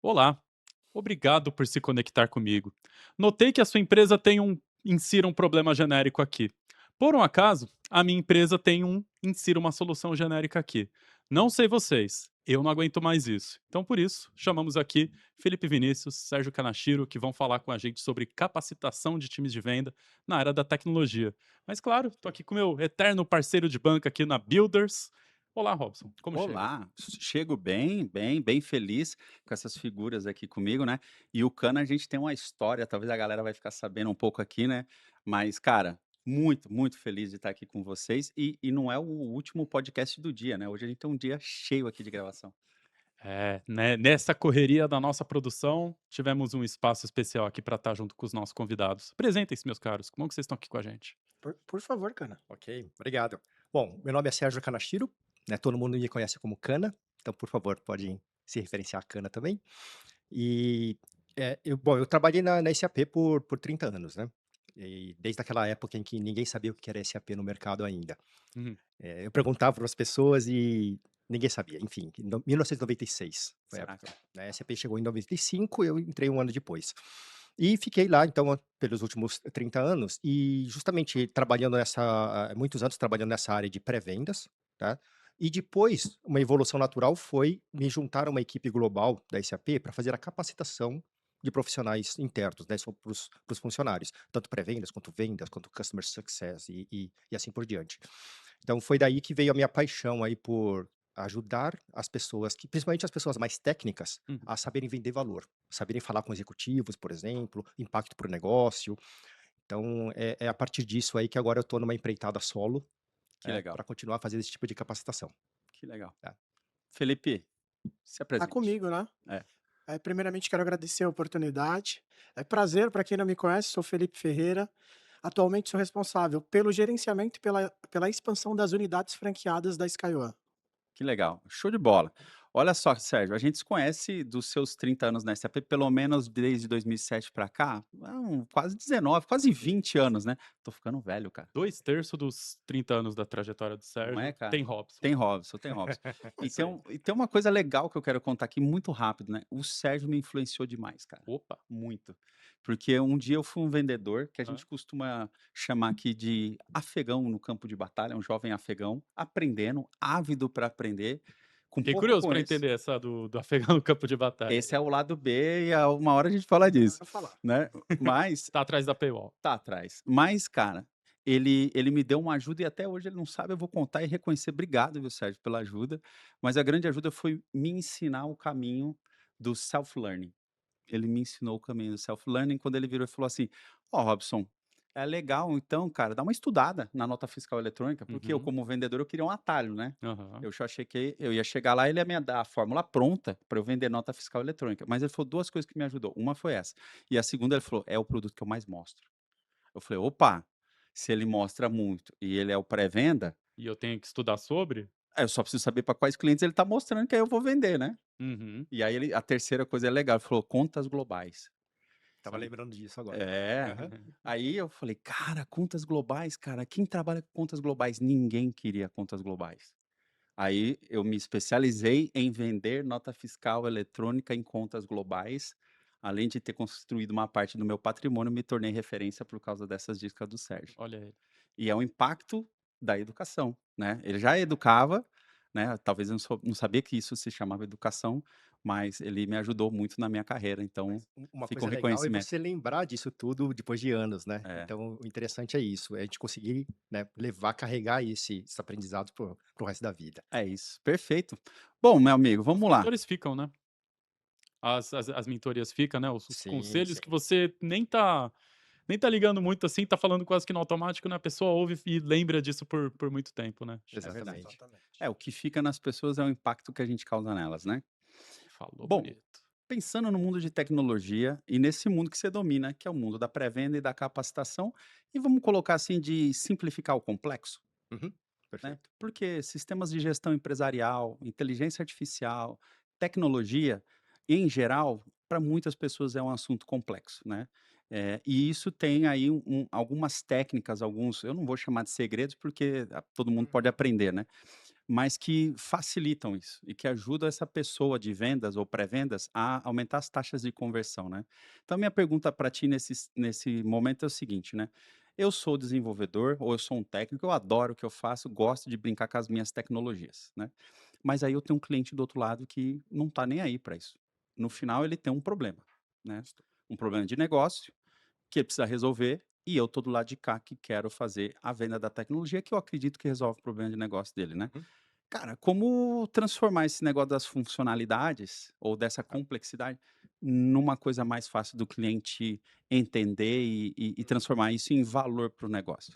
Olá, obrigado por se conectar comigo. Notei que a sua empresa tem insira um problema genérico aqui. Por um acaso, a minha empresa tem insira uma solução genérica aqui. Não sei vocês, eu não aguento mais isso. Então, por isso, chamamos aqui Felipe Vinícius, Sérgio Kanashiro, que vão falar com a gente sobre capacitação de times de venda na área da tecnologia. Mas, claro, estou aqui com meu eterno parceiro de banca aqui na Builders. Olá, Robson, como chega? Olá, chego bem feliz com essas figuras aqui comigo, né? E o Cana a gente tem uma história, talvez a galera vai ficar sabendo um pouco aqui, né? Mas, cara, muito feliz de estar aqui com vocês. E não é o último podcast do dia, né? Hoje a gente tem um dia cheio aqui de gravação. É, né, nessa correria da nossa produção, tivemos um espaço especial aqui para estar junto com os nossos convidados. Apresentem-se, meus caros, como que vocês estão aqui com a gente? Por favor, Cana. Ok, obrigado. Bom, meu nome é Sérgio Kanashiro, né? Todo mundo me conhece como Cana, então, por favor, pode se referenciar a Cana também. E eu trabalhei na SAP por 30 anos, né? E desde aquela época em que ninguém sabia o que era SAP no mercado ainda. Uhum, Eu perguntava para as pessoas e ninguém sabia. Enfim, em 1996 foi a época. certo. Né? A SAP chegou em 95, eu entrei um ano depois. E fiquei lá, então, pelos últimos 30 anos, e justamente trabalhando muitos anos trabalhando nessa área de pré-vendas, tá? E depois, uma evolução natural foi me juntar a uma equipe global da SAP para fazer a capacitação de profissionais internos, né, para os funcionários, tanto pré-vendas, quanto vendas, quanto customer success e assim por diante. Então foi daí que veio a minha paixão aí por ajudar as pessoas, principalmente as pessoas mais técnicas, Uhum. a saberem vender valor, saberem falar com executivos, por exemplo, impacto para o negócio. Então é a partir disso aí que agora eu estou numa empreitada solo, Que legal, para continuar fazendo esse tipo de capacitação. que legal. Tá? Felipe, se Tá apresente. comigo, né. É, Primeiramente quero agradecer a oportunidade. É prazer, para quem não me conhece, sou Felipe Ferreira. Atualmente sou responsável pelo gerenciamento e pela expansão das unidades franqueadas da Skyway. que legal, show de bola. Olha só, Sérgio, a gente se conhece dos seus 30 anos na SAP, pelo menos desde 2007 para cá, quase 19, quase 20 anos, né? Tô ficando velho, cara. 2/3 dos 30 anos da trajetória do Não é, Sérgio cara? tem Robson. Tem Robson, tem Robson. É E isso tem, aí. e tem uma coisa legal que eu quero contar aqui muito rápido, né? O Sérgio me influenciou demais, cara. Opa! Muito. Porque um dia eu fui um vendedor, que a Hã. gente costuma chamar aqui de afegão no campo de batalha, um jovem afegão, aprendendo, ávido para aprender, com Fiquei pouco curioso para conhecimento. entender essa do afegão no campo de batalha Esse aí. é o lado B e a uma hora a gente fala disso, Bora falar. né. Mas Tá atrás da paywall. tá atrás. Mas, cara, ele me deu uma ajuda e até hoje ele não sabe, eu vou contar e reconhecer. Obrigado, viu, Sérgio, pela ajuda, mas a grande ajuda foi me ensinar o caminho do self-learning. Ele me ensinou o caminho do self-learning quando ele virou e falou assim: "Ó, Robson, é legal então, cara, dá uma estudada na nota fiscal eletrônica", porque eu Uhum. como vendedor eu queria um atalho, né. Aham. Eu já achei que eu ia chegar lá, ele ia me dar a fórmula pronta para eu vender nota fiscal eletrônica, mas ele falou 2 coisas que me ajudou, uma foi essa, e a segunda ele falou: "É o produto que eu mais mostro". Eu falei: "Opa, se ele mostra muito e ele é o pré-venda, E eu tenho que estudar sobre? eu só preciso saber para quais clientes ele está mostrando que aí eu vou vender, né". Uhum. E aí ele a terceira coisa é legal, ele falou: "Contas globais". Tava Falei: lembrando disso agora. "É". Aham. Aí eu falei: "Cara, contas globais, cara, quem trabalha com contas globais?". Ninguém queria contas globais. Aí eu me especializei em vender nota fiscal eletrônica em contas globais, além de ter construído uma parte do meu patrimônio, me tornei referência por causa dessas dicas do Sérgio. Olha aí. E é o impacto da educação, né. Ele já educava, né, talvez eu não sabia que isso se chamava educação, mas ele me ajudou muito na minha carreira, então Mas uma fica um coisa legal é reconhecimento. você lembrar disso tudo depois de anos, né? É, Então, o interessante é isso, é a gente conseguir, né, levar, carregar esses aprendizados pro resto da vida. é isso, perfeito. Bom, meu amigo, Os vamos lá. mentores ficam, né? As mentorias ficam, né, os Sim, conselhos que sim. você nem tá ligando muito, assim, tá falando quase que no automático, né, a pessoa ouve e lembra disso por muito tempo, né. É verdade. Exatamente. É, Exatamente. o que fica nas pessoas é o impacto que a gente causa nelas, né. Falou Bom, bonito. pensando no mundo de tecnologia e nesse mundo que você domina, que é o mundo da pré-venda e da capacitação, e vamos colocar assim de simplificar o complexo, Uhum, né? perfeito. Porque sistemas de gestão empresarial, inteligência artificial, tecnologia, em geral, para muitas pessoas é um assunto complexo, né? E isso tem aí algumas técnicas, alguns, eu não vou chamar de segredos porque todo mundo pode Uhum. aprender, né? mas que facilitam isso e que ajudam essa pessoa de vendas ou pré-vendas a aumentar as taxas de conversão, né. Então minha pergunta para ti nesse momento é o seguinte, né, eu sou desenvolvedor ou eu sou um técnico, eu adoro o que eu faço, gosto de brincar com as minhas tecnologias, né, mas aí eu tenho um cliente do outro lado que não está nem aí para isso. No final ele tem um problema, né, um problema de negócio que ele precisa resolver, e eu tô do lado de cá que quero fazer a venda da tecnologia que eu acredito que resolve o problema de negócio dele, né. Uhum. Cara, como transformar esse negócio das funcionalidades ou dessa complexidade numa coisa mais fácil do cliente entender e transformar isso em valor para o negócio?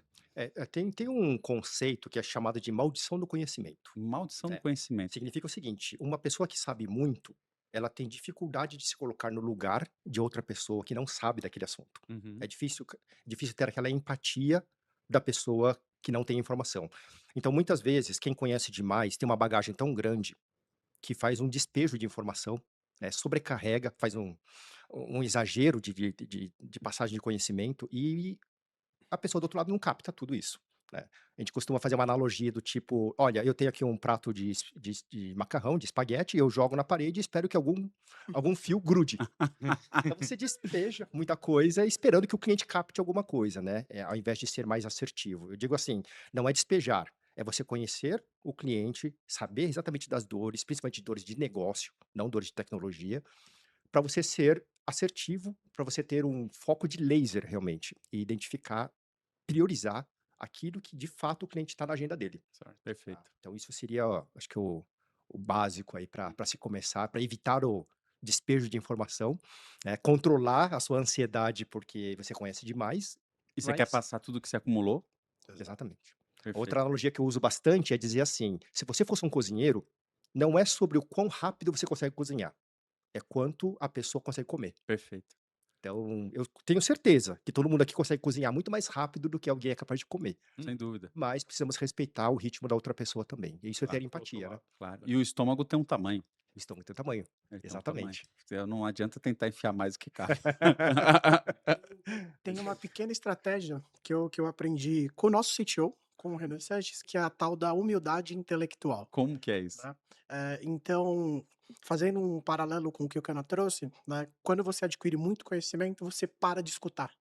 Tem um conceito que é chamado de maldição do conhecimento, Maldição do né. conhecimento. Significa o seguinte, uma pessoa que sabe muito, ela tem dificuldade de se colocar no lugar de outra pessoa que não sabe daquele assunto. Uhum. É difícil ter aquela empatia da pessoa que não tem informação. Então, muitas vezes, quem conhece demais tem uma bagagem tão grande que faz um despejo de informação, né, sobrecarrega, faz um exagero de passagem de conhecimento e a pessoa do outro lado não capta tudo isso, né. A gente costuma fazer uma analogia do tipo: "Olha, eu tenho aqui um prato de macarrão, de espaguete, eu jogo na parede e espero que algum fio grude". Então você despeja muita coisa esperando que o cliente capte alguma coisa, né, ao invés de ser mais assertivo. Eu digo assim, não é despejar, é você conhecer o cliente, saber exatamente das dores, principalmente dores de negócio, não dores de tecnologia, para você ser assertivo, para você ter um foco de laser realmente, e identificar, priorizar aquilo que de fato o cliente está na agenda dele. Certo. Tá? Perfeito. Então isso seria, ó, acho que o básico aí para se começar, para evitar o despejo de informação, né, controlar a sua ansiedade porque você conhece demais, E você quer mas passar tudo que você acumulou? exatamente. Outra Perfeito, analogia que eu uso bastante é dizer assim: se você fosse um cozinheiro, não é sobre o quão rápido você consegue cozinhar, é quanto a pessoa consegue comer. perfeito. Então, eu tenho certeza que todo mundo aqui consegue cozinhar muito mais rápido do que alguém é capaz de comer, Sem dúvida, mas precisamos respeitar o ritmo da outra pessoa também. E isso é ter Claro. Do outro empatia, né? lado. claro. E o estômago tem um tamanho. O estômago tem tamanho. Ele tem um tamanho. Exatamente. Então não adianta tentar enfiar mais do que cabe. Tem uma pequena estratégia que eu aprendi com o nosso CTO, com o Renan Sanches, que é a tal da humildade intelectual, Como que é isso? né. Então, fazendo um paralelo com o que o Cana trouxe, né, quando você adquire muito conhecimento, você para de escutar,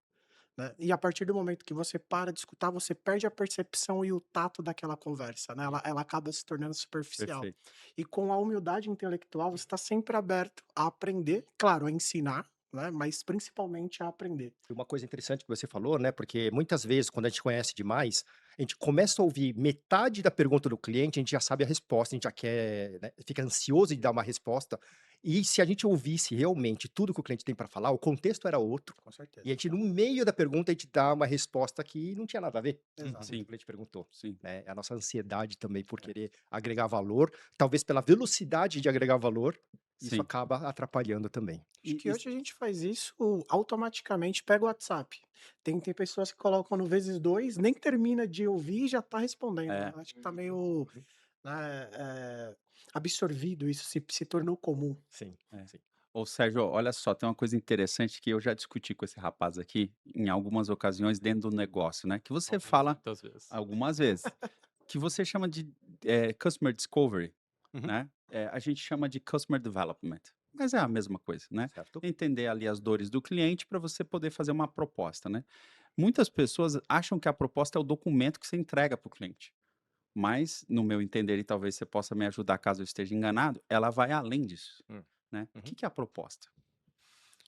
né, e a partir do momento que você para de escutar, você perde a percepção e o tato daquela conversa, né, ela acaba se tornando superficial. Perfeito. E com a humildade intelectual, você está sempre aberto a aprender, claro, a ensinar, né, mas principalmente a aprender. E uma coisa interessante que você falou, né, porque muitas vezes quando a gente conhece demais, a gente começa a ouvir metade da pergunta do cliente, a gente já sabe a resposta, a gente já quer, né, fica ansioso de dar uma resposta. E se a gente ouvisse realmente tudo que o cliente tem para falar, o contexto era outro, Com e a certeza. gente no meio da pergunta a gente dá uma resposta que não tinha nada a ver com o Exato. que Sim, o cliente perguntou, sim. né? É a nossa ansiedade também por querer agregar valor, talvez pela velocidade de agregar valor, isso Sim. acaba atrapalhando também. Acho E que hoje a gente faz isso automaticamente, pega o WhatsApp. Tem pessoas que colocam no vezes 2, nem termina de ouvir e já tá respondendo, né. é, Acho que tá meio, né, absorvido isso, se tornou comum. Sim, é. sim. Ô Sérgio, olha só, tem uma coisa interessante que eu já discuti com esse rapaz aqui, em algumas ocasiões dentro do negócio, né, que você fala Muitas vezes. algumas vezes, que você chama de, customer discovery, Uhum. né, a gente chama de customer development, mas é a mesma coisa, né. Certo? Entender ali as dores do cliente para você poder fazer uma proposta, né. Muitas pessoas acham que a proposta é o documento que você entrega para o cliente. Mas, no meu entender, e talvez você possa me ajudar caso eu esteja enganado, ela vai além disso, Hum. né. O Uhum. que que é a proposta?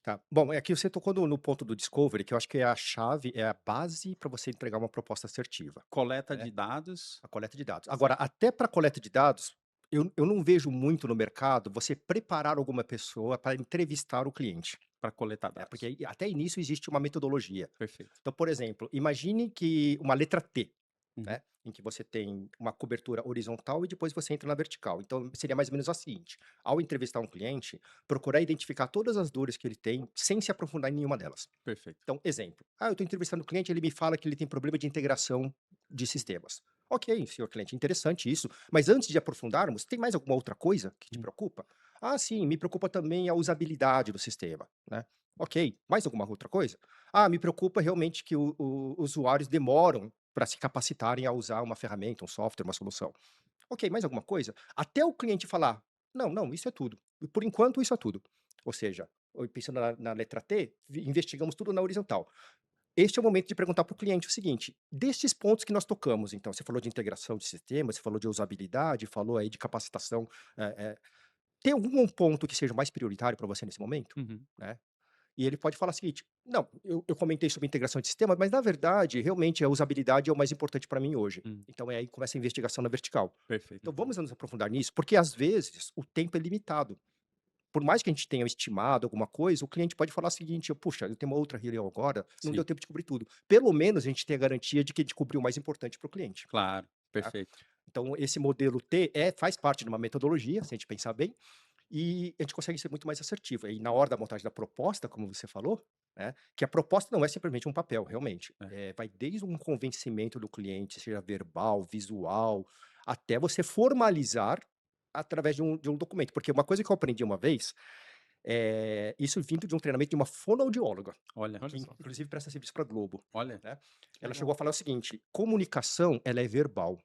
Tá. Bom, é que você tocou no ponto do discovery, que eu acho que é a chave, é a base para você entregar uma proposta assertiva, Coleta né, de dados, a coleta de dados. Agora, certo, até para coleta de dados, eu não vejo muito no mercado você preparar alguma pessoa para entrevistar o cliente, para coletar né, dados. porque até nisso existe uma metodologia. Perfeito. Então, por exemplo, imagine que uma letra T, Uhum. né, em que você tem uma cobertura horizontal e depois você entra na vertical. Então, seria mais ou menos assim: ao entrevistar um cliente, procurar identificar todas as dores que ele tem sem se aprofundar em nenhuma delas. Perfeito. Então, exemplo: eu estou entrevistando o cliente, ele me fala que ele tem problema de integração de sistemas. Ok, senhor cliente, interessante isso, mas antes de aprofundarmos, tem mais alguma outra coisa que te Hum. preocupa? Ah, sim, me preocupa também a usabilidade do sistema, né? Ok, mais alguma outra coisa? Ah, me preocupa realmente que usuários demoram para se capacitarem a usar uma ferramenta, um software, uma solução. Ok, mais alguma coisa? Até o cliente falar: "Não, não, isso é tudo. Por enquanto, isso é tudo". Ou seja, pensando na letra T, investigamos tudo na horizontal. Este é o momento de perguntar para o cliente o seguinte: destes pontos que nós tocamos, então, você falou de integração de sistemas, você falou de usabilidade, falou aí de capacitação, tem algum ponto que seja mais prioritário para você nesse momento? Uhum. Né? E ele pode falar o seguinte: não, eu comentei sobre integração de sistema, mas na verdade, realmente, a usabilidade é o mais importante para mim hoje. Hum, Então é aí que começa a investigação na vertical. perfeito. Então vamos nos aprofundar nisso, porque às vezes o tempo é limitado. Por mais que a gente tenha estimado alguma coisa, o cliente pode falar o seguinte: puxa, eu tenho uma outra reunião agora, não Sim, deu tempo de cobrir tudo. Pelo menos a gente tem a garantia de que a gente cobriu o mais importante para o cliente. claro, Tá? perfeito. Então, esse modelo T faz parte de uma metodologia, se a gente pensar bem, e a gente consegue ser muito mais assertivo. E na hora da montagem da proposta, como você falou, né, que a proposta não é simplesmente um papel, realmente. É. Vai desde um convencimento do cliente, seja verbal, visual, até você formalizar através de um documento. Porque uma coisa que eu aprendi uma vez, isso vindo de um treinamento de uma fonoaudióloga, Olha, que olha só. inclusive presta serviço para Globo. Olha, Né? que Ela legal. chegou a falar o seguinte: comunicação ela é verbal,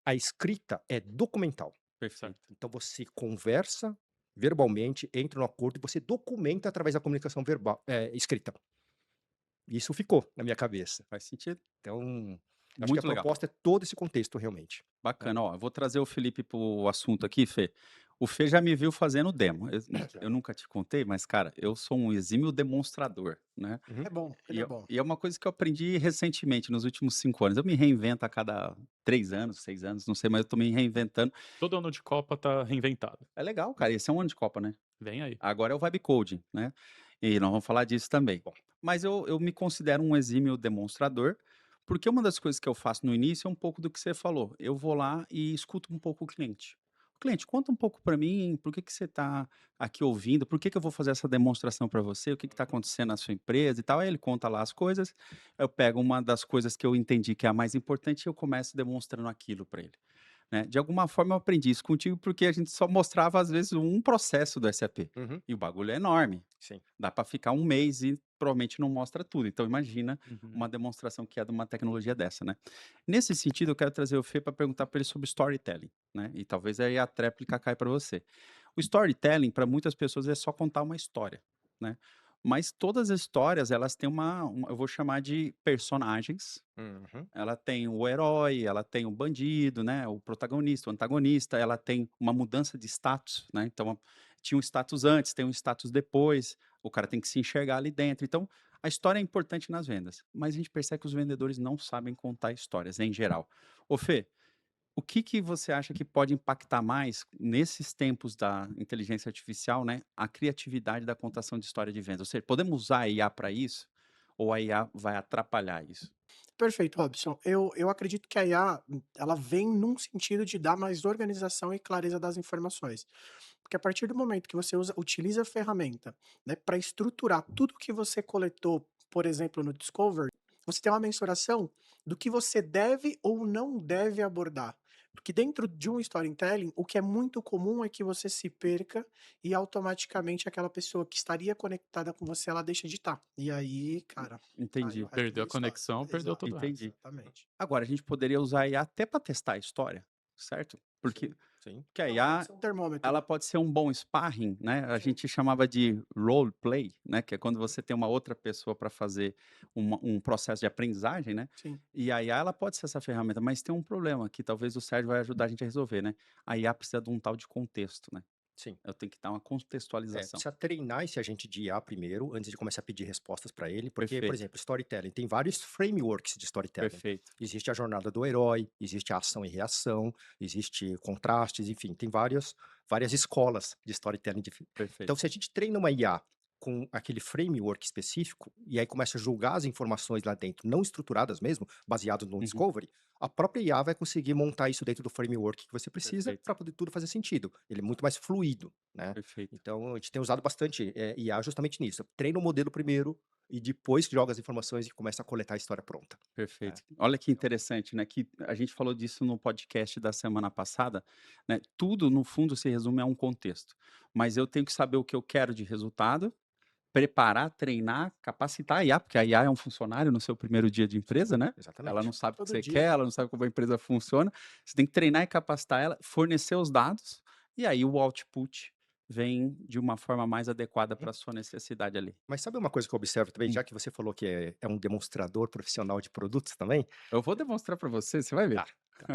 a escrita é documental. Perfeito. Então você conversa verbalmente, entra no acordo e você documenta através da comunicação verbal, escrita. Isso ficou na minha cabeça. Faz sentido. Então, acho que a Muito legal. proposta é todo esse contexto realmente. Né? Bacana. Ó, eu vou trazer o Felipe para o assunto aqui, Fê. O Fê já me viu fazendo demo. Eu Já. nunca te contei, mas, cara, eu sou um exímio demonstrador, né? Uhum. É bom, ele E é é bom. e é uma coisa que eu aprendi recentemente, nos últimos 5 anos. Eu me reinvento a cada 3 anos, 6 anos, não sei, mas eu tô me reinventando. Todo ano de Copa tá reinventado. É legal, cara, esse é um ano de Copa, né? Vem aí. Agora é o vibe coding, né? E nós vamos falar disso também. Bom. Mas eu me considero um exímio demonstrador, porque uma das coisas que eu faço no início é um pouco do que você falou. Eu vou lá e escuto um pouco o cliente. Cliente, conta um pouco para mim, por que que você está aqui ouvindo, por que que eu vou fazer essa demonstração para você, o que está acontecendo na sua empresa e tal. Aí ele conta lá as coisas, eu pego uma das coisas que eu entendi que é a mais importante e eu começo demonstrando aquilo para ele. Né? De alguma forma eu aprendi isso contigo, porque a gente só mostrava às vezes um processo do SAP. Uhum. E o bagulho é enorme. Sim. Dá para ficar um mês e provavelmente não mostra tudo. Então imagina Uhum. uma demonstração que é de uma tecnologia dessa, né? Nesse sentido, eu quero trazer o Fê para perguntar para ele sobre storytelling, né? E talvez aí a tréplica cai para você. O storytelling, para muitas pessoas, é só contar uma história, né? Mas todas as histórias, elas têm eu vou chamar de personagens. Uhum. Ela tem o herói, ela tem o bandido, né, o protagonista, o antagonista, ela tem uma mudança de status, né, então tinha um status antes, tem um status depois, o cara tem que se enxergar ali dentro. Então, a história é importante nas vendas, mas a gente percebe que os vendedores não sabem contar histórias, em geral. Ô Fê, o que que você acha que pode impactar mais nesses tempos da inteligência artificial, né, a criatividade da contação de história de vendas? Ou seja, podemos usar a IA para isso? Ou a IA vai atrapalhar isso? Perfeito, Robson. Eu acredito que a IA, ela vem num sentido de dar mais organização e clareza das informações. Porque a partir do momento que você utiliza a ferramenta, né, para estruturar tudo que você coletou, por exemplo, no Discovery, você tem uma mensuração do que você deve ou não deve abordar. Porque dentro de um storytelling, o que é muito comum é que você se perca e automaticamente aquela pessoa que estaria conectada com você, ela deixa de estar. E aí, cara, aí o Entendi. resto Perdeu vira a história. conexão, perdeu Exato, todo o resto. Entendi. exatamente. Agora, a gente poderia usar a IA até para testar a história, certo? Porque Sim. Sim. que a Ela pode IA, ser um termômetro, ela né. pode ser um bom sparring, né? A Sim, gente chamava de role play, né? Que é quando você tem uma outra pessoa para fazer um processo de aprendizagem, né? sim. E a IA, ela pode ser essa ferramenta, mas tem um problema que talvez o Sérgio vai ajudar a gente a resolver, né? A IA precisa de um tal de contexto, né? Sim. Eu tenho que dar uma contextualização. Precisa treinar esse agente de IA primeiro, antes de começar a pedir respostas para ele, porque, por Perfeito, exemplo, storytelling, tem vários frameworks de storytelling. perfeito, Existe a jornada do herói, existe a ação e reação, existe contrastes, enfim, tem várias escolas de storytelling. Então, perfeito. se a gente treina uma IA com aquele framework específico, e aí começa a julgar as informações lá dentro, não estruturadas mesmo, baseado no Uhum, discovery, a própria IA vai conseguir montar isso dentro do framework que você precisa perfeito, para poder tudo fazer sentido. Ele é muito mais fluido, né? perfeito. Então, a gente tem usado bastante IA justamente nisso. Treina o modelo primeiro e depois joga as informações e começa a coletar a história pronta. Né? Perfeito. Olha que interessante, né, que a gente falou disso no podcast da semana passada, né, tudo no fundo se resume a um contexto, mas eu tenho que saber o que eu quero de resultado, preparar, treinar, capacitar a IA, porque a IA é um funcionário no seu primeiro dia de empresa, né? Ela não Exatamente. sabe o que Todo você dia. quer, ela não sabe como a empresa funciona. Você tem que treinar e capacitar ela, fornecer os dados, e aí o output vem de uma forma mais adequada Uhum. para a sua necessidade ali. Mas sabe uma coisa que eu observo também, Hum. já que você falou que é um demonstrador profissional de produtos também? Eu vou demonstrar para você vai ver. Tá, tá.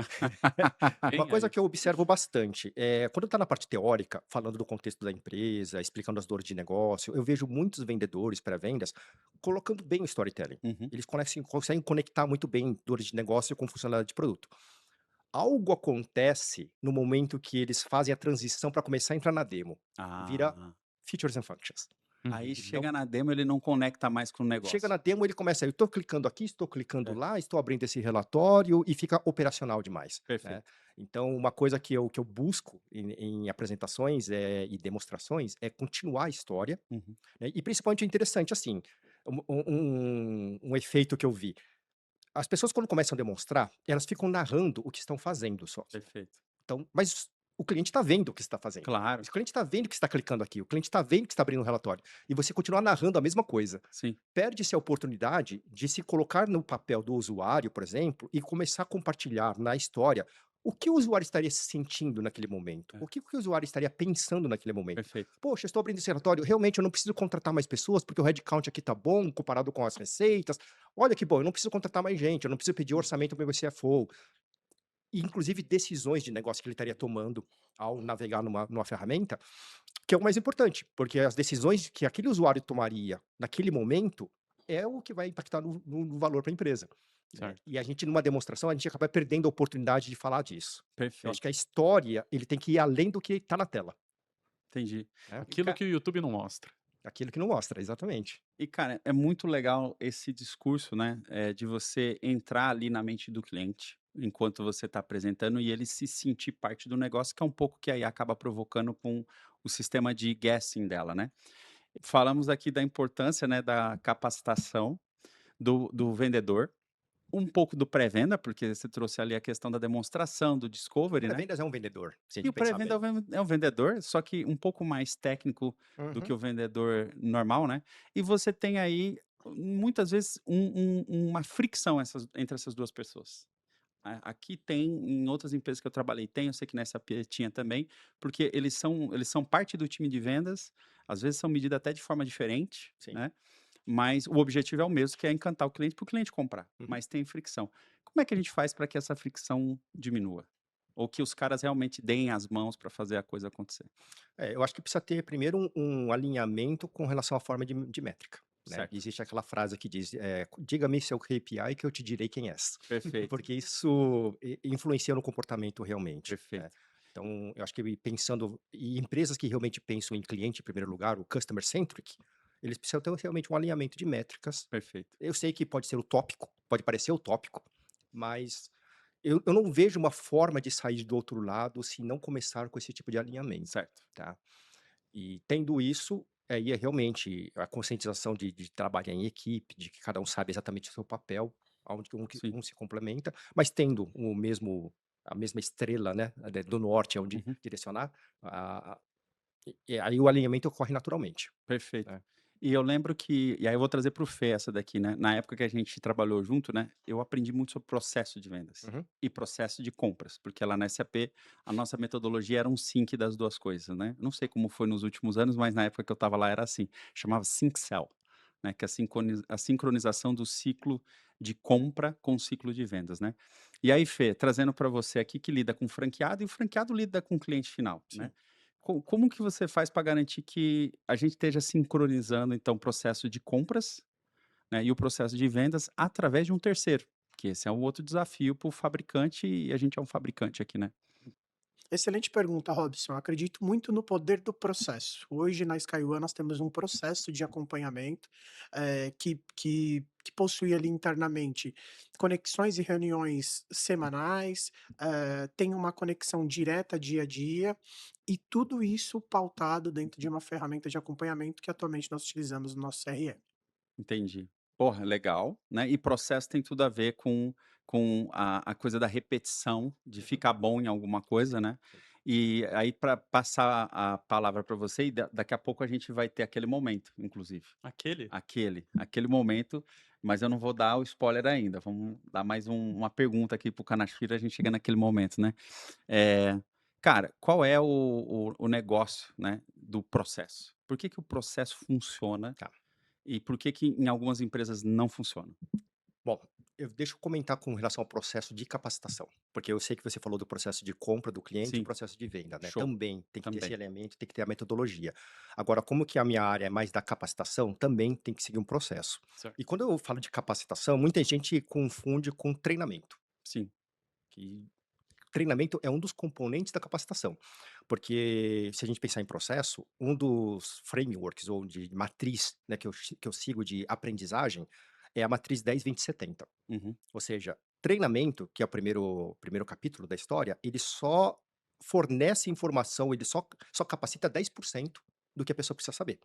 Uma Tem coisa aí. que eu observo bastante, quando está na parte teórica, falando do contexto da empresa, explicando as dores de negócio, eu vejo muitos vendedores pré-vendas colocando bem o storytelling. Uhum. Eles conseguem conectar muito bem dores de negócio com funcionalidade de produto. Algo acontece no momento que eles fazem a transição para começar a entrar na demo. Vira Ah, features and functions. aí Uhum. Então, chega na demo, ele não conecta mais com o chega na negócio. demo, ele começa, eu estou clicando aqui, estou clicando É, lá, estou abrindo esse relatório e fica operacional demais, né? perfeito. Então, uma coisa que eu busco em apresentações e demonstrações é continuar a história, Uhum. né? E principalmente é interessante, assim, um efeito que eu vi. As pessoas, quando começam a demonstrar, elas ficam narrando o que estão fazendo só. Perfeito. Então, mas o cliente está vendo o que você está fazendo. Claro, O cliente está vendo que você está clicando aqui, o cliente está vendo que está abrindo o relatório. E você continuar narrando a mesma coisa. sim. Perde-se a oportunidade de se colocar no papel do usuário, por exemplo, e começar a compartilhar na história o que o usuário estaria se sentindo naquele momento, É, o que o usuário estaria pensando naquele momento. perfeito. Poxa, eu estou abrindo esse relatório, realmente eu não preciso contratar mais pessoas porque o headcount aqui está bom comparado com as receitas. Olha que bom, eu não preciso contratar mais gente, eu não preciso pedir Uhum. orçamento para o meu CFO. E inclusive decisões de negócio que ele estaria tomando ao navegar numa ferramenta, que é o mais importante, porque as decisões que aquele usuário tomaria naquele momento é o que vai impactar no valor para a empresa, né. Certo. E a gente numa demonstração, a gente acaba perdendo a oportunidade de falar disso. Eu acho que a Perfeito. história, ele tem que ir além do que está na tela, Entendi. né. E Aquilo que o YouTube não mostra. Aquilo que não mostra, exatamente. cara, é muito legal esse discurso, né, de você entrar ali na mente do cliente, enquanto você está apresentando e ele se sentir parte do negócio, que é um pouco que aí acaba provocando com o sistema de guessing dela, né. Falamos aqui da importância, né, da capacitação do vendedor, um pouco do pré-venda, porque você trouxe ali a questão da demonstração, do O discovery, né. pré-vendas é um vendedor, se a E gente o pensar pré-venda bem. é um vendedor, só que um pouco mais técnico do que Uhum. o vendedor normal, né. E você tem aí, muitas vezes, uma fricção entre essas 2 pessoas. Aqui tem, em outras empresas que eu trabalhei tem, eu sei que na SAP tinha também, porque eles são parte do time de vendas, às vezes são medidos até de forma diferente, Sim. né, mas o objetivo é o mesmo, que é encantar o cliente para o cliente comprar, Uhum. mas tem fricção. Como é que a gente faz para que essa fricção diminua? Ou que os caras realmente deem as mãos para fazer a coisa acontecer? Eu acho que precisa ter primeiro um alinhamento com relação à forma de métrica, né. Certo, Existe aquela frase que diz, "Diga-me seu KPI que eu te direi quem és", perfeito, porque isso influencia no comportamento realmente, né. perfeito. Então, eu acho que pensando e empresas que realmente pensam em cliente em primeiro lugar, o customer centric, eles precisam ter realmente um alinhamento de métricas. Perfeito. Eu sei que pode ser utópico, pode parecer utópico, mas eu não vejo uma forma de sair do outro lado se não começar com esse tipo de alinhamento, Certo. tá. E tendo isso, aí é realmente a conscientização de trabalhar em equipe, de que cada um sabe exatamente o seu papel, aonde que Sim. um se complementa, mas tendo a mesma estrela, né, do norte aonde Uhum. direcionar, a e aí o alinhamento ocorre naturalmente, Perfeito. né. E eu lembro que e aí eu vou trazer para o Fê essa daqui, né, na época que a gente trabalhou junto, né, eu aprendi muito sobre processo de vendas Uhum. e processo de compras, porque lá na SAP a nossa metodologia era um sync das 2 coisas, né. Não sei como foi nos últimos anos, mas na época que eu estava lá era assim, chamava Sync Cell, né, que é a sincronização do ciclo de compra com o ciclo de vendas, né. E aí Fê, trazendo para você aqui que lida com franqueado e o franqueado lida com o cliente final, né. Sim. Como que você faz para garantir que a gente esteja sincronizando, então, o processo de compras, né, e o processo de vendas através de um terceiro? Que esse é um outro desafio para o fabricante e a gente é um fabricante aqui, né. Excelente pergunta, Robson. Eu acredito muito no poder do processo. Hoje, na SkyOne, nós temos um processo de acompanhamento que possui ali internamente conexões e reuniões semanais, tem uma conexão direta dia a dia, e tudo isso pautado dentro de uma ferramenta de acompanhamento que atualmente nós utilizamos no nosso CRM. Entendi. Porra, legal, né, e processo tem tudo a ver com a coisa da repetição, de Uhum. ficar bom em alguma coisa, Sim, né. sim. E aí para passar a palavra para você e daqui a pouco a gente vai ter aquele momento, inclusive. Aquele? Aquele momento, mas eu não vou dar o spoiler ainda, vamos dar mais uma pergunta aqui para o Kanashiro, a gente chega naquele momento, né. Eh, cara, qual é o negócio, né, do processo? Por que que o processo funciona Tá. e por que que em algumas empresas não funciona? Bom, deixa eu comentar com relação ao processo de capacitação, porque eu sei que você falou do processo de compra do cliente e o Sim, processo de venda, né? show, Também tem que ter esse também. elemento, tem que ter a metodologia. Agora, como que a minha área é mais da capacitação, também tem que seguir um processo. Certo. E quando eu falo de capacitação, muita gente confunde com treinamento. Sim, Que treinamento é um dos componentes da capacitação, porque se a gente pensar em processo, um dos frameworks ou de matriz, né, que eu sigo de aprendizagem é a matriz 10-20-70. uhum, Ou seja, treinamento, que é o primeiro capítulo da história, ele só fornece informação, ele só capacita 10% do que a pessoa precisa saber.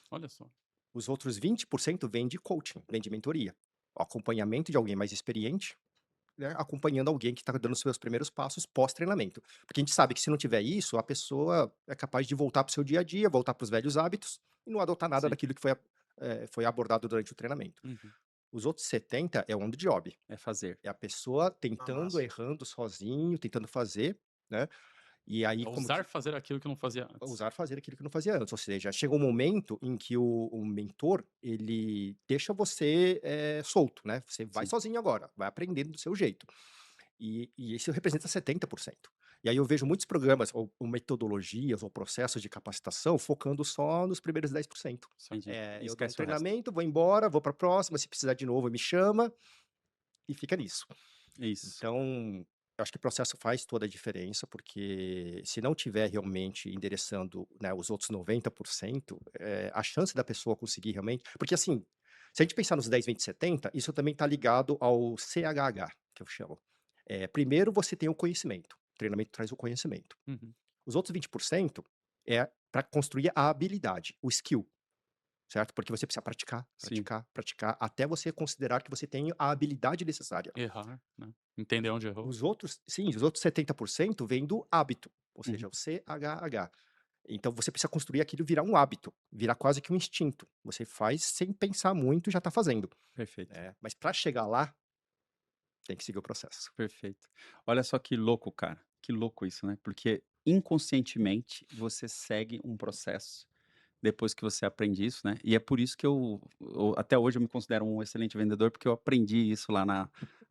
Olha só. Os outros 20% vêm de coaching, vêm de mentoria. O acompanhamento de alguém mais experiente, né, acompanhando alguém que está dando os seus primeiros passos pós-treinamento. Porque a gente sabe que se não tiver isso, a pessoa é capaz de voltar para o seu dia a dia, voltar para os velhos hábitos e não adotar nada sim, daquilo que foi abordado durante o treinamento. Uhum. Os outros 70 é on the job. é fazer. É a pessoa Ah, tentando, massa. errando sozinho, tentando fazer, né? E aí É como ousar que fazer aquilo que não fazia antes. usar fazer aquilo que não fazia antes, ou seja, chega um momento em que o mentor, ele deixa você, solto, né, você vai Sim, sozinho agora, vai aprendendo do seu jeito. E isso representa 70%. E aí eu vejo muitos programas ou metodologias ou processos de capacitação focando só nos primeiros 10%. Certo. entendi. E Eu dou um esquece o resto. treinamento, vou embora, vou para a próxima, se precisar de novo me chama, e fica nisso. Isso, Então, eu acho que o processo faz toda a diferença, porque se não tiver realmente endereçando, né, os outros 90%, a chance da pessoa conseguir realmente. Porque, assim, se a gente pensar nos 10, 20, 70, isso também está ligado ao CHH, que eu chamo. Primeiro, você tem o conhecimento. O treinamento traz o conhecimento. Uhum. Os outros 20% é para construir a habilidade, o skill. Certo? Porque você precisa praticar, sim, praticar, praticar, até você considerar que você tem a habilidade necessária. Errar, né. Entender onde errou. Os outros 70% vêm do hábito, ou uhum, seja, o CHH. Então você precisa construir aquilo virar um hábito, virar quase que um instinto. Você faz sem pensar muito e já está fazendo, perfeito. né? Mas para chegar lá, tem que seguir o processo. Perfeito. Olha só que louco, cara. Que louco isso, né? Porque inconscientemente você segue um processo depois que você aprende isso, né? E é por isso que até hoje eu me considero um excelente vendedor, porque eu aprendi isso lá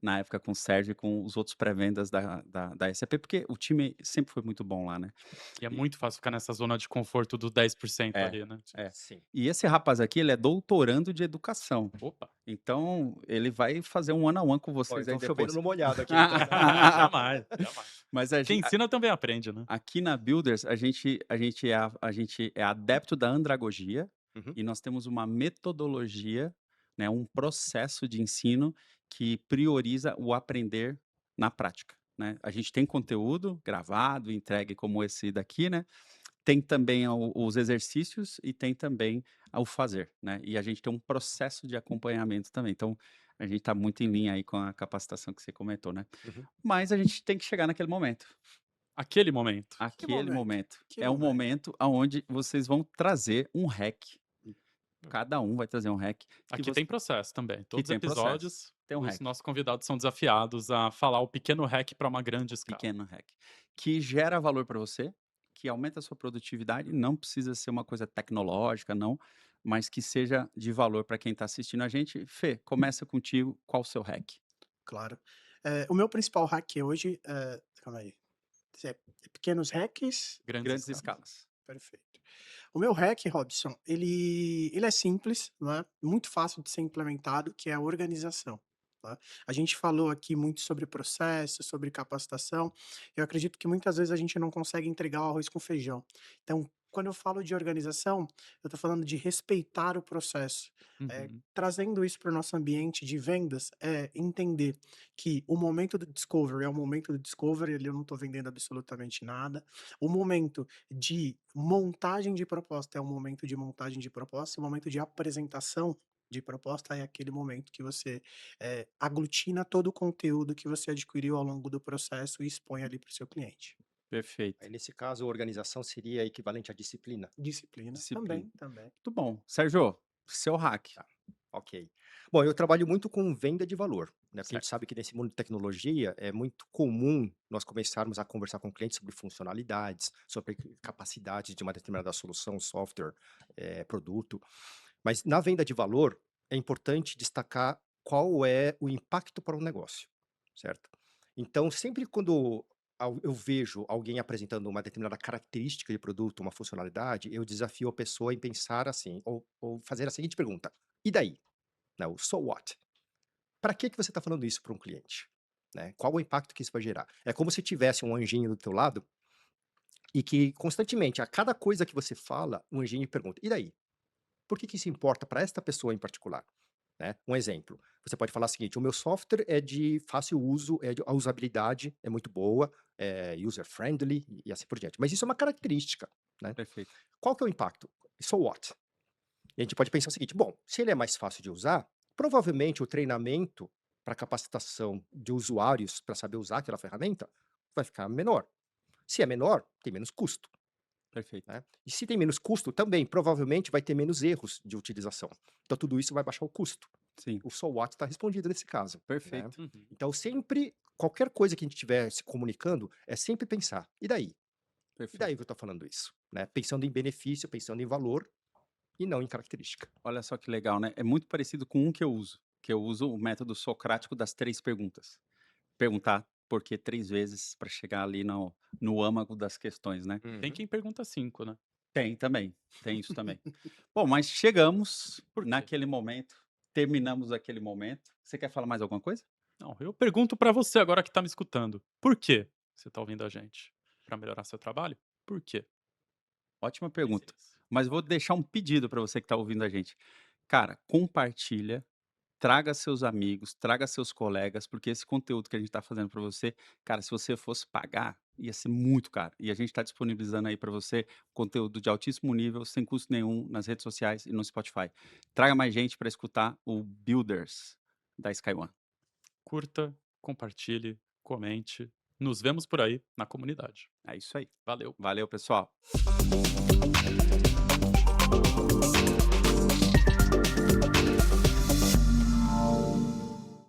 na época com o Sérgio e com os outros pré-vendas da SAP, porque o time sempre foi muito bom lá, né? E é E- muito fácil ficar nessa zona de conforto dos 10% é, ali, né. é. Sim. E esse rapaz aqui, ele é doutorando de educação. Opa. Então, ele vai fazer um one-on-one com Ó, eu vocês aí tô chovendo depois. no molhado aqui, então. Ah, jamais, jamais. Mas Quem ensina também aprende, né. aqui na Builders, a gente é adepto da andragogia Uhum. e nós temos uma metodologia, né, um processo de ensino que prioriza o aprender na prática, né. A gente tem conteúdo gravado, entregue como esse daqui, né, tem também os exercícios e tem também o fazer, né, e a gente tem um processo de acompanhamento também. Então, a gente está muito em linha aí com a capacitação que você comentou, né. Uhum. Mas a gente tem que chegar naquele momento. Aquele momento. Que Aquele momento, momento. que É o momento. momento aonde vocês vão trazer um hack. Cada um vai trazer um hack que Aqui tem processo também. que Todos os tem processo. episódios, Tem um os hack, nossos convidados são desafiados a falar o pequeno hack para uma grande escala. pequeno hack, que gera valor para você, que aumenta a sua produtividade, não precisa ser uma coisa tecnológica, não, mas que seja de valor para quem está assistindo a gente. Fê, começa contigo, qual o seu hack? Claro. O meu principal hack hoje calma aí. É pequenos hacks? Grandes Grandes escalas. escalas. Perfeito. O meu hack, Robson, ele é simples, né, muito fácil de ser implementado, que é a organização, tá. A gente falou aqui muito sobre processo, sobre capacitação, eu acredito que muitas vezes a gente não consegue entregar o arroz com feijão. Então, quando eu falo de organização, eu estou falando de respeitar o processo. Uhum. Trazendo isso para o nosso ambiente de vendas, é entender que o momento do discovery é o momento do discovery, ali eu não estou vendendo absolutamente nada. O momento de montagem de proposta é o momento de montagem de proposta, o momento de apresentação de proposta é aquele momento que você, aglutina todo o conteúdo que você adquiriu ao longo do processo e expõe ali para o seu cliente. Perfeito. Aí, nesse caso, a organização seria equivalente à disciplina. Disciplina. Disciplina. Também. Muito bom. Sérgio, seu hack. Tá. Ok. Bom, eu trabalho muito com venda de valor, né? Porque a gente Certo. sabe que nesse mundo de tecnologia é muito comum nós começarmos a conversar com clientes sobre funcionalidades, sobre capacidades de uma determinada solução, software, produto. Mas na venda de valor é importante destacar qual é o impacto para o negócio, certo? Então, sempre quando eu vejo alguém apresentando uma determinada característica de produto, uma funcionalidade, eu desafio a pessoa em pensar assim, ou fazer a seguinte pergunta: e daí? Né, o so what? Para que você está falando isso para um cliente? Né? Qual o impacto que isso vai gerar? É como se tivesse um anjinho do teu lado e que constantemente, a cada coisa que você fala, um anjinho pergunta: e daí? Por que isso importa para esta pessoa em particular? Né? Um exemplo, você pode falar o seguinte: o meu software é de fácil uso, a usabilidade é muito boa, é user-friendly e assim por diante. Mas isso é uma característica. Né? Perfeito. Qual que é o impacto? So what? E a gente pode pensar o seguinte: bom, se ele é mais fácil de usar, provavelmente o treinamento para capacitação de usuários para saber usar aquela ferramenta vai ficar menor. Se é menor, tem menos custo. Perfeito. Né? E se tem menos custo, também provavelmente vai ter menos erros de utilização. Então tudo isso vai baixar o custo. Sim. O so what está respondido nesse caso. Né? Perfeito. Uhum. Então sempre, qualquer coisa que a gente estiver se comunicando, é sempre pensar: e daí? E Perfeito. daí que eu estou falando isso? Né? Pensando em benefício, pensando em valor e não em característica. Olha só que legal, né? É muito parecido com um que eu uso o método socrático das 3 perguntas. Perguntar por que 3 vezes para chegar ali no âmago das questões, né? Tem quem pergunta 5, né? Tem também, tem isso também. Bom, mas chegamos Por quê? naquele momento, terminamos aquele momento. Você quer falar mais alguma coisa? Não, eu pergunto pra você agora que tá me escutando. Por quê você tá ouvindo a gente? Pra melhorar seu trabalho? Por quê? Ótima Pense pergunta. nisso. Mas vou deixar um pedido para você que está ouvindo a gente. Cara, compartilha, traga seus amigos, traga seus colegas, porque esse conteúdo que a gente está fazendo para você, cara, se você fosse pagar, ia ser muito caro. E a gente está disponibilizando aí para você conteúdo de altíssimo nível, sem custo nenhum, nas redes sociais e no Spotify. Traga mais gente para escutar o Builders da Sky One. Curta, compartilhe, comente. Nos vemos por aí na comunidade. É isso aí. Valeu. Valeu, pessoal.